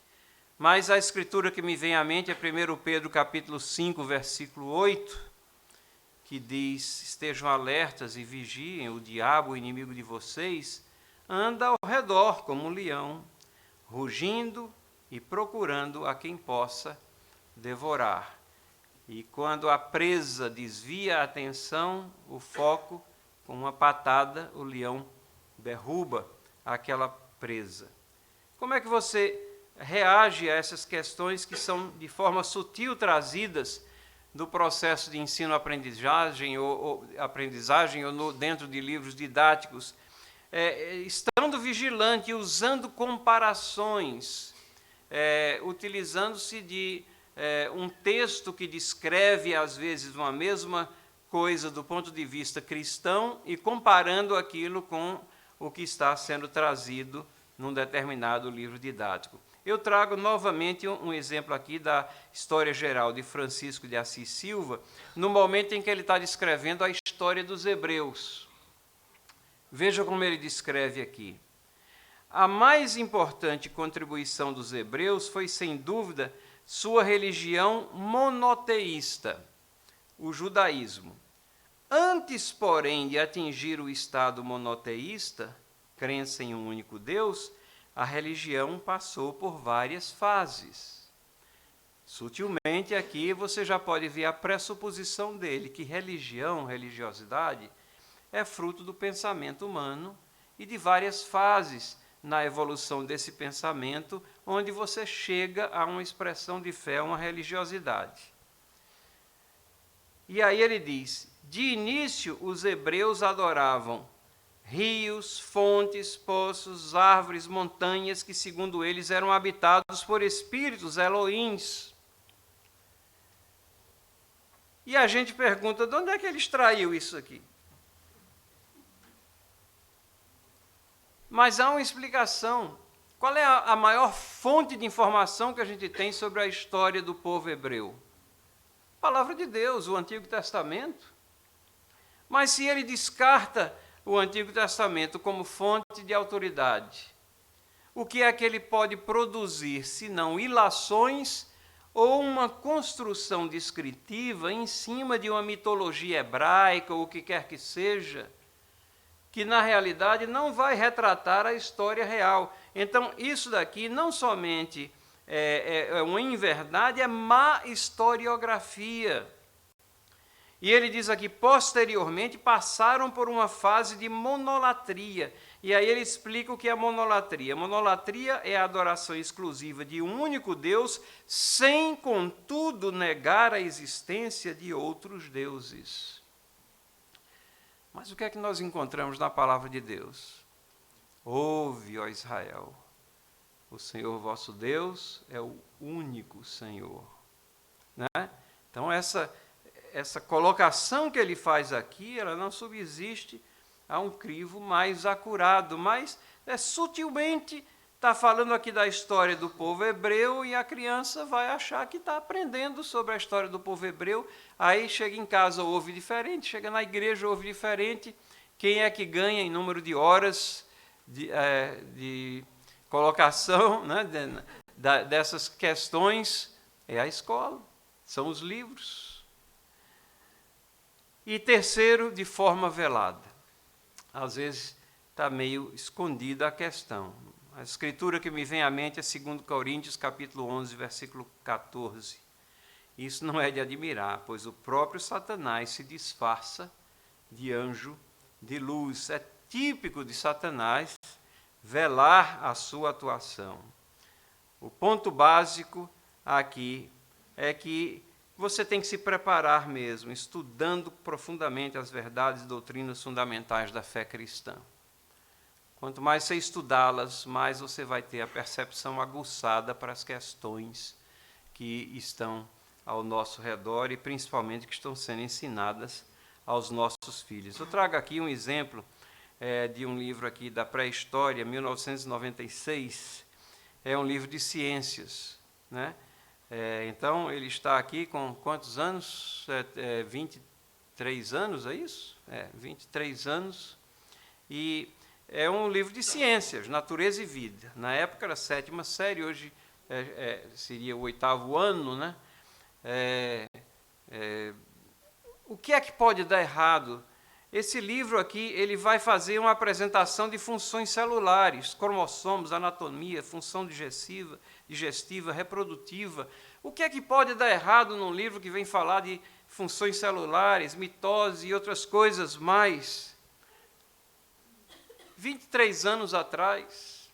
Mas a escritura que me vem à mente é 1 Pedro capítulo 5, versículo 8, que diz: estejam alertas e vigiem, o diabo, o inimigo de vocês, anda ao redor como um leão, rugindo e procurando a quem possa devorar. E quando a presa desvia a atenção, o foco, com uma patada, o leão derruba aquela presa. Como é que você reage a essas questões que são de forma sutil trazidas do processo de ensino-aprendizagem ou dentro de livros didáticos, estando vigilante, usando comparações, utilizando-se de um texto que descreve às vezes uma mesma coisa do ponto de vista cristão e comparando aquilo com o que está sendo trazido num determinado livro didático. Eu trago novamente um exemplo aqui da História Geral de Francisco de Assis Silva, no momento em que ele está descrevendo a história dos hebreus. Veja como ele descreve aqui. A mais importante contribuição dos hebreus foi, sem dúvida, sua religião monoteísta, o judaísmo. Antes, porém, de atingir o estado monoteísta, crença em um único Deus, a religião passou por várias fases. Sutilmente aqui você já pode ver a pressuposição dele, que religiosidade, é fruto do pensamento humano e de várias fases na evolução desse pensamento, onde você chega a uma expressão de fé, uma religiosidade. E aí ele diz, de início os hebreus adoravam rios, fontes, poços, árvores, montanhas, que segundo eles eram habitados por espíritos Elohims. E a gente pergunta, de onde é que ele extraiu isso aqui? Mas há uma explicação. Qual é a maior fonte de informação que a gente tem sobre a história do povo hebreu? A palavra de Deus, o Antigo Testamento. Mas se ele descarta o Antigo Testamento como fonte de autoridade, o que é que ele pode produzir, se não ilações ou uma construção descritiva em cima de uma mitologia hebraica ou o que quer que seja, que na realidade não vai retratar a história real. Então, isso daqui não somente é uma inverdade, é má historiografia. E ele diz aqui, posteriormente, passaram por uma fase de monolatria. E aí ele explica o que é monolatria. Monolatria é a adoração exclusiva de um único Deus, sem, contudo, negar a existência de outros deuses. Mas o que é que nós encontramos na palavra de Deus? Ouve, ó Israel, o Senhor vosso Deus é o único Senhor. Né? Então, essa colocação que ele faz aqui, ela não subsiste a um crivo mais acurado, mas sutilmente está falando aqui da história do povo hebreu e a criança vai achar que está aprendendo sobre a história do povo hebreu, aí chega em casa ouve diferente, chega na igreja ouve diferente. Quem é que ganha em número de horas de colocação, né, dessas questões? É a escola, são os livros. E terceiro, de forma velada. Às vezes está meio escondida a questão. A escritura que me vem à mente é 2 Coríntios, capítulo 11, versículo 14. Isso não é de admirar, pois o próprio Satanás se disfarça de anjo de luz. É típico de Satanás velar a sua atuação. O ponto básico aqui é que você tem que se preparar mesmo, estudando profundamente as verdades e doutrinas fundamentais da fé cristã. Quanto mais você estudá-las, mais você vai ter a percepção aguçada para as questões que estão ao nosso redor e principalmente que estão sendo ensinadas aos nossos filhos. Eu trago aqui um exemplo de um livro aqui da pré-história, 1996, é um livro de ciências, né? Então, ele está aqui com quantos anos? 23 anos, é isso? 23 anos. E é um livro de ciências, natureza e vida. Na época era a 7ª série, hoje seria o 8º ano, né? O que é que pode dar errado? Esse livro aqui, ele vai fazer uma apresentação de funções celulares, cromossomos, anatomia, função digestiva, reprodutiva. O que é que pode dar errado num livro que vem falar de funções celulares, mitose e outras coisas mais? 23 anos atrás.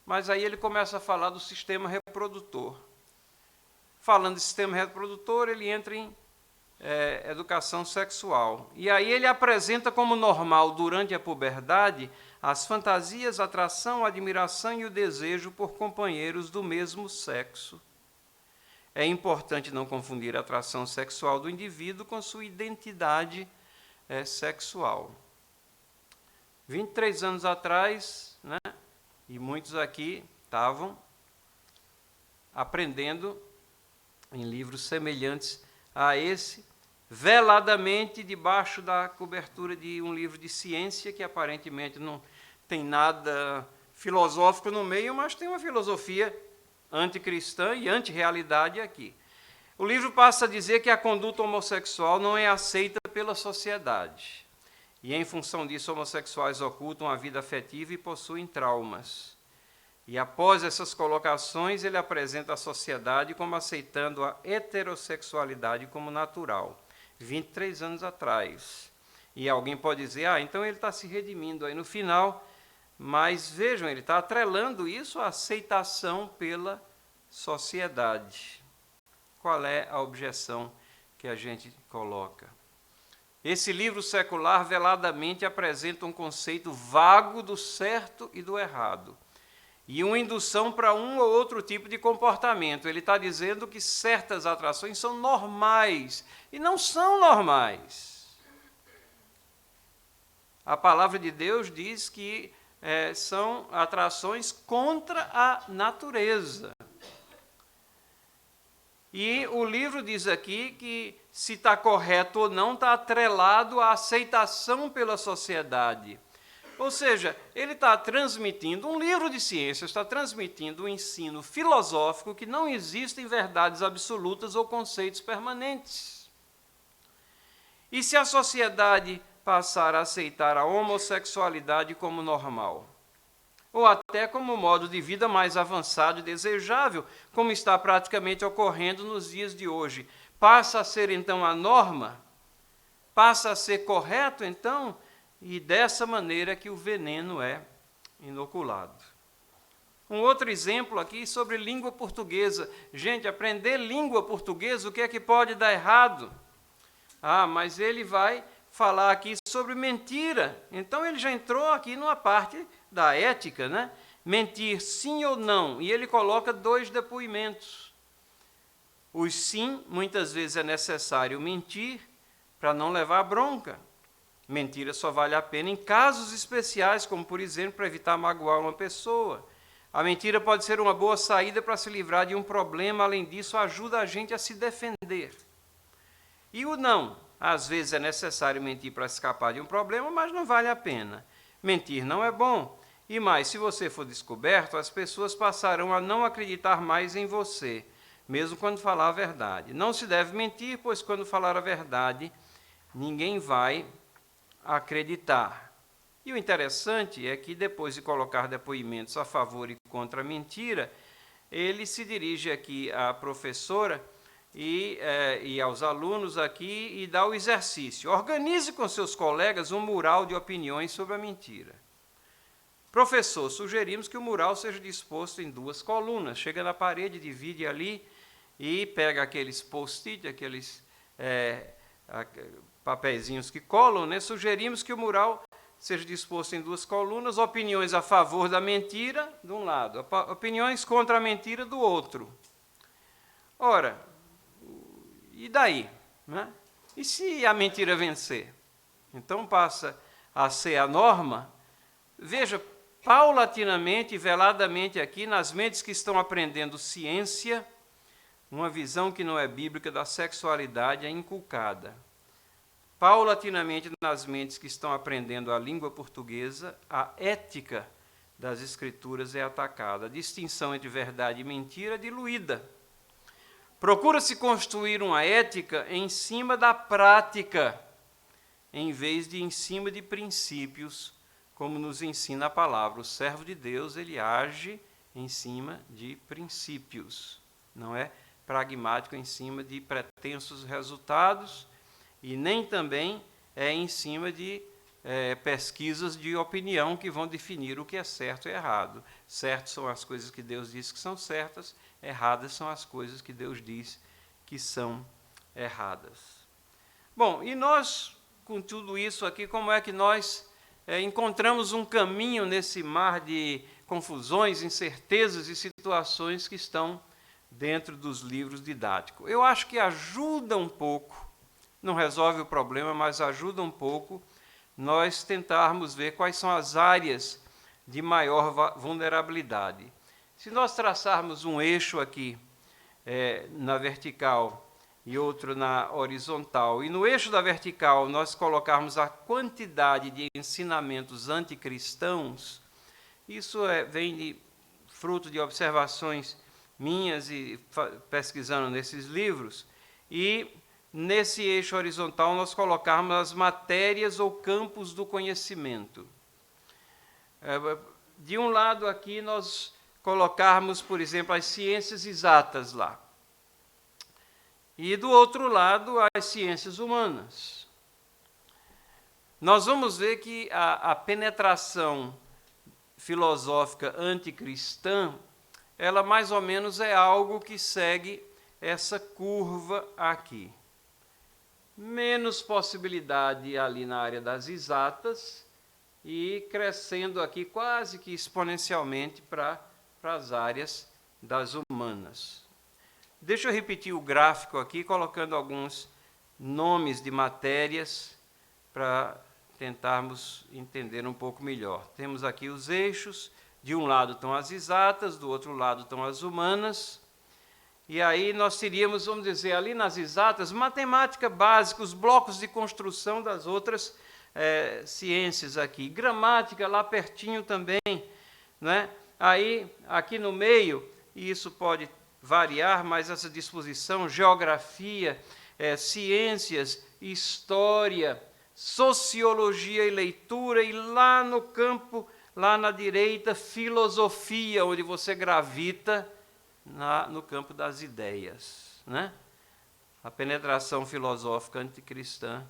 Mas aí ele começa a falar do sistema reprodutor. Falando de sistema reprodutor, ele entra em educação sexual. E aí ele apresenta como normal, durante a puberdade, as fantasias, a atração, a admiração e o desejo por companheiros do mesmo sexo. É importante não confundir a atração sexual do indivíduo com sua identidade sexual. 23 anos atrás, né, e muitos aqui estavam aprendendo em livros semelhantes a esse, veladamente debaixo da cobertura de um livro de ciência que aparentemente não tem nada filosófico no meio, mas tem uma filosofia anticristã e antirrealidade aqui. O livro passa a dizer que a conduta homossexual não é aceita pela sociedade. E, em função disso, homossexuais ocultam a vida afetiva e possuem traumas. E após essas colocações, ele apresenta a sociedade como aceitando a heterossexualidade como natural. 23 anos atrás. E alguém pode dizer, então ele está se redimindo aí no final, mas vejam, ele está atrelando isso à aceitação pela sociedade. Qual é a objeção que a gente coloca? Esse livro secular veladamente apresenta um conceito vago do certo e do errado, e uma indução para um ou outro tipo de comportamento. Ele está dizendo que certas atrações são normais, e não são normais. A palavra de Deus diz que são atrações contra a natureza. E o livro diz aqui que se está correto ou não está atrelado à aceitação pela sociedade. Ou seja, ele está transmitindo um livro de ciências, está transmitindo um ensino filosófico que não existem verdades absolutas ou conceitos permanentes. E se a sociedade passar a aceitar a homossexualidade como normal, ou até como modo de vida mais avançado e desejável, como está praticamente ocorrendo nos dias de hoje, passa a ser então a norma? Passa a ser correto então? E dessa maneira que o veneno é inoculado. Um outro exemplo aqui sobre língua portuguesa. Gente, aprender língua portuguesa, o que é que pode dar errado? Mas ele vai falar aqui sobre mentira. Então ele já entrou aqui numa parte da ética, né? Mentir sim ou não. E ele coloca 2 depoimentos. Os sim, muitas vezes é necessário mentir para não levar bronca. Mentira só vale a pena em casos especiais, como, por exemplo, para evitar magoar uma pessoa. A mentira pode ser uma boa saída para se livrar de um problema, além disso, ajuda a gente a se defender. E o não, às vezes é necessário mentir para escapar de um problema, mas não vale a pena. Mentir não é bom. E mais, se você for descoberto, as pessoas passarão a não acreditar mais em você, mesmo quando falar a verdade. Não se deve mentir, pois quando falar a verdade, ninguém vai acreditar. E o interessante é que depois de colocar depoimentos a favor e contra a mentira, ele se dirige aqui à professora e aos alunos aqui e dá o exercício. Organize com seus colegas um mural de opiniões sobre a mentira. Professor, sugerimos que o mural seja disposto em 2 colunas. Chega na parede, divide ali e pega aqueles post-it, aqueles papeizinhos que colam, né? Sugerimos que o mural seja disposto em 2 colunas, opiniões a favor da mentira, de um lado, opiniões contra a mentira, do outro. Ora, e daí? Né? E se a mentira vencer? Então passa a ser a norma. Veja, paulatinamente e veladamente aqui, nas mentes que estão aprendendo ciência, uma visão que não é bíblica da sexualidade é inculcada. Paulatinamente, nas mentes que estão aprendendo a língua portuguesa, a ética das escrituras é atacada. A distinção entre verdade e mentira é diluída. Procura-se construir uma ética em cima da prática, em vez de em cima de princípios, como nos ensina a palavra. O servo de Deus, ele age em cima de princípios, não é pragmático em cima de pretensos resultados, e nem também é em cima de pesquisas de opinião que vão definir o que é certo e errado. Certo são as coisas que Deus diz que são certas, erradas são as coisas que Deus diz que são erradas. Bom, e nós, com tudo isso aqui, como é que nós encontramos um caminho nesse mar de confusões, incertezas e situações que estão dentro dos livros didáticos? Eu acho que ajuda um pouco, não resolve o problema, mas ajuda um pouco nós tentarmos ver quais são as áreas de maior vulnerabilidade. Se nós traçarmos um eixo aqui na vertical e outro na horizontal, e no eixo da vertical nós colocarmos a quantidade de ensinamentos anticristãos, isso vem fruto de observações minhas e pesquisando nesses livros, e nesse eixo horizontal nós colocarmos as matérias ou campos do conhecimento. De um lado aqui nós colocarmos, por exemplo, as ciências exatas lá. E, do outro lado, as ciências humanas. Nós vamos ver que a penetração filosófica anticristã, ela mais ou menos é algo que segue essa curva aqui. Menos possibilidade ali na área das exatas e crescendo aqui quase que exponencialmente para as áreas das humanas. Deixa eu repetir o gráfico aqui, colocando alguns nomes de matérias para tentarmos entender um pouco melhor. Temos aqui os eixos, de um lado estão as exatas, do outro lado estão as humanas, e aí nós teríamos, vamos dizer, ali nas exatas, matemática básica, os blocos de construção das outras ciências aqui, gramática lá pertinho também, né? Aí, aqui no meio, e isso pode variar, mas essa disposição, geografia, ciências, história, sociologia e leitura, e lá no campo, lá na direita, filosofia, onde você gravita no campo das ideias, né? A penetração filosófica anticristã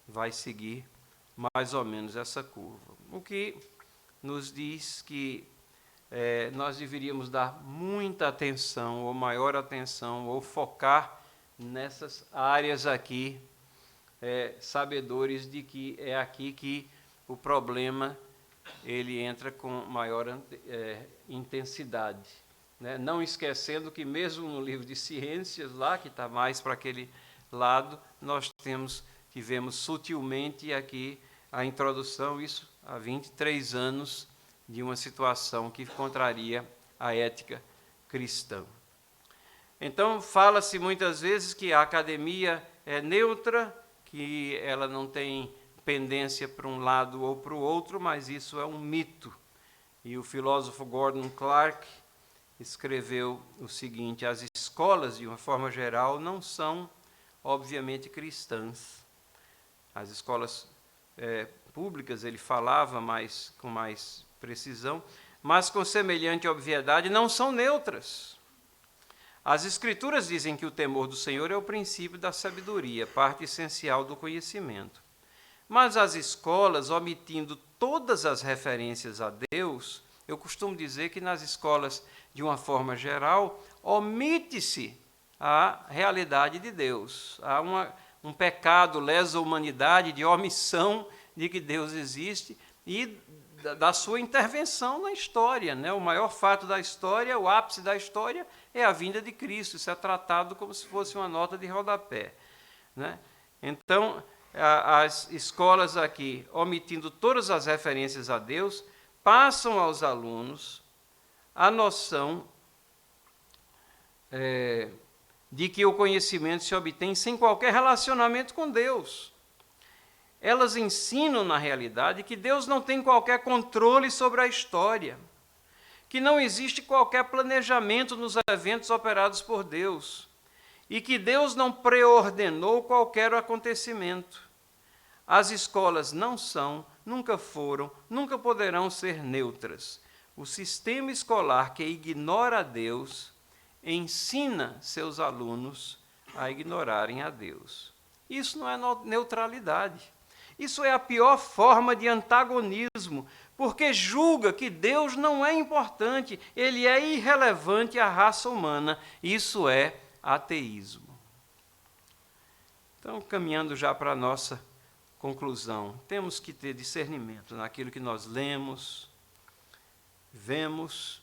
vai seguir mais ou menos essa curva. O que nos diz que nós deveríamos dar muita atenção, ou maior atenção, ou focar nessas áreas aqui, sabedores de que é aqui que o problema ele entra com maior intensidade. Né? Não esquecendo que mesmo no livro de ciências, lá que está mais para aquele lado, nós tivemos sutilmente aqui a introdução, isso há 23 anos, de uma situação que contraria a ética cristã. Então, fala-se muitas vezes que a academia é neutra, que ela não tem pendência para um lado ou para o outro, mas isso é um mito. E o filósofo Gordon Clark escreveu o seguinte: as escolas, de uma forma geral, não são, obviamente, cristãs. As escolas públicas, ele falava com mais precisão, mas com semelhante obviedade, não são neutras. As Escrituras dizem que o temor do Senhor é o princípio da sabedoria, parte essencial do conhecimento. Mas as escolas, omitindo todas as referências a Deus, eu costumo dizer que nas escolas, de uma forma geral, omite-se a realidade de Deus. Há um pecado lesa humanidade de omissão de que Deus existe e da sua intervenção na história, né? O maior fato da história, o ápice da história, é a vinda de Cristo. Isso é tratado como se fosse uma nota de rodapé, né? Então, as escolas aqui, omitindo todas as referências a Deus, passam aos alunos a noção de que o conhecimento se obtém sem qualquer relacionamento com Deus. Elas ensinam, na realidade, que Deus não tem qualquer controle sobre a história, que não existe qualquer planejamento nos eventos operados por Deus, e que Deus não preordenou qualquer acontecimento. As escolas não são, nunca foram, nunca poderão ser neutras. O sistema escolar que ignora a Deus ensina seus alunos a ignorarem a Deus. Isso não é neutralidade. Isso é a pior forma de antagonismo, porque julga que Deus não é importante, ele é irrelevante à raça humana. Isso é ateísmo. Então, caminhando já para a nossa conclusão, temos que ter discernimento naquilo que nós lemos, vemos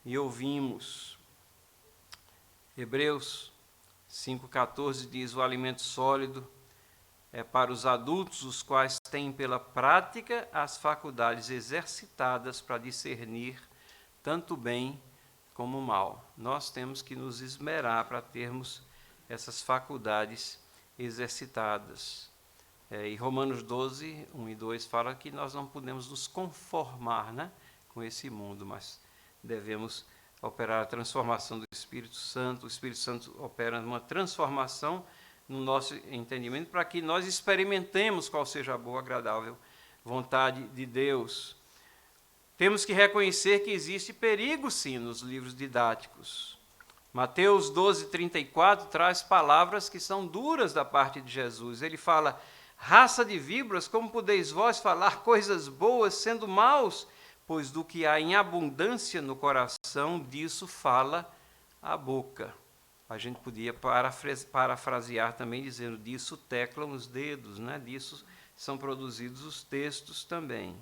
e ouvimos. Hebreus 5,14 diz: o alimento sólido é para os adultos, os quais têm pela prática as faculdades exercitadas para discernir tanto o bem como o mal. Nós temos que nos esmerar para termos essas faculdades exercitadas. E Romanos 12, 1 e 2 fala que nós não podemos nos conformar, né, com esse mundo, mas devemos operar a transformação do Espírito Santo. O Espírito Santo opera uma transformação no nosso entendimento, para que nós experimentemos qual seja a boa, agradável vontade de Deus. Temos que reconhecer que existe perigo, sim, nos livros didáticos. Mateus 12:34 traz palavras que são duras da parte de Jesus. Ele fala: raça de víboras, como podeis vós falar coisas boas sendo maus? Pois do que há em abundância no coração, disso fala a boca. A gente podia parafrasear também dizendo: disso teclam os dedos, né? Disso são produzidos os textos também.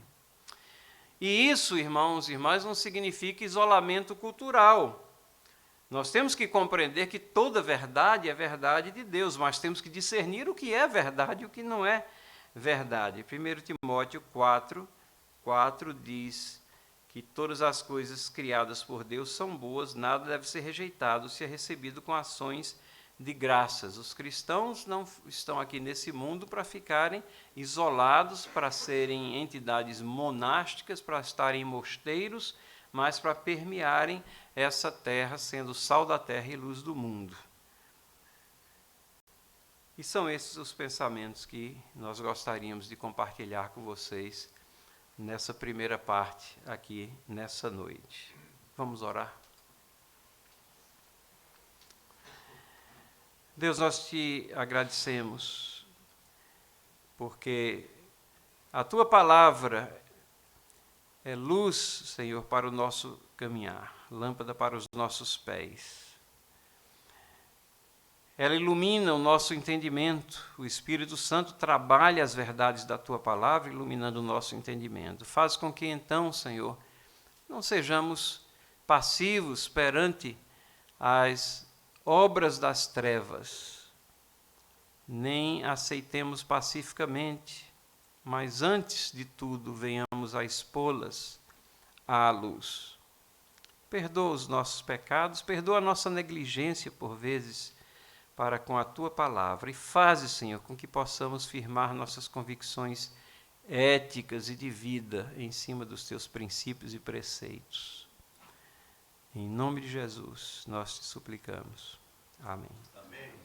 E isso, irmãos e irmãs, não significa isolamento cultural. Nós temos que compreender que toda verdade é verdade de Deus, mas temos que discernir o que é verdade e o que não é verdade. 1 Timóteo 4 diz que todas as coisas criadas por Deus são boas, nada deve ser rejeitado se é recebido com ações de graças. Os cristãos não estão aqui nesse mundo para ficarem isolados, para serem entidades monásticas, para estarem em mosteiros, mas para permearem essa terra, sendo sal da terra e luz do mundo. E são esses os pensamentos que nós gostaríamos de compartilhar com vocês nessa primeira parte aqui, nessa noite. Vamos orar? Deus, nós te agradecemos, porque a Tua palavra é luz, Senhor, para o nosso caminhar, lâmpada para os nossos pés. Ela ilumina o nosso entendimento. O Espírito Santo trabalha as verdades da Tua palavra, iluminando o nosso entendimento. Faz com que então, Senhor, não sejamos passivos perante as obras das trevas, nem aceitemos pacificamente, mas antes de tudo venhamos a expô-las à luz. Perdoa os nossos pecados, perdoa a nossa negligência por vezes para com a Tua palavra e faze, Senhor, com que possamos firmar nossas convicções éticas e de vida em cima dos Teus princípios e preceitos. Em nome de Jesus, nós te suplicamos. Amém. Amém.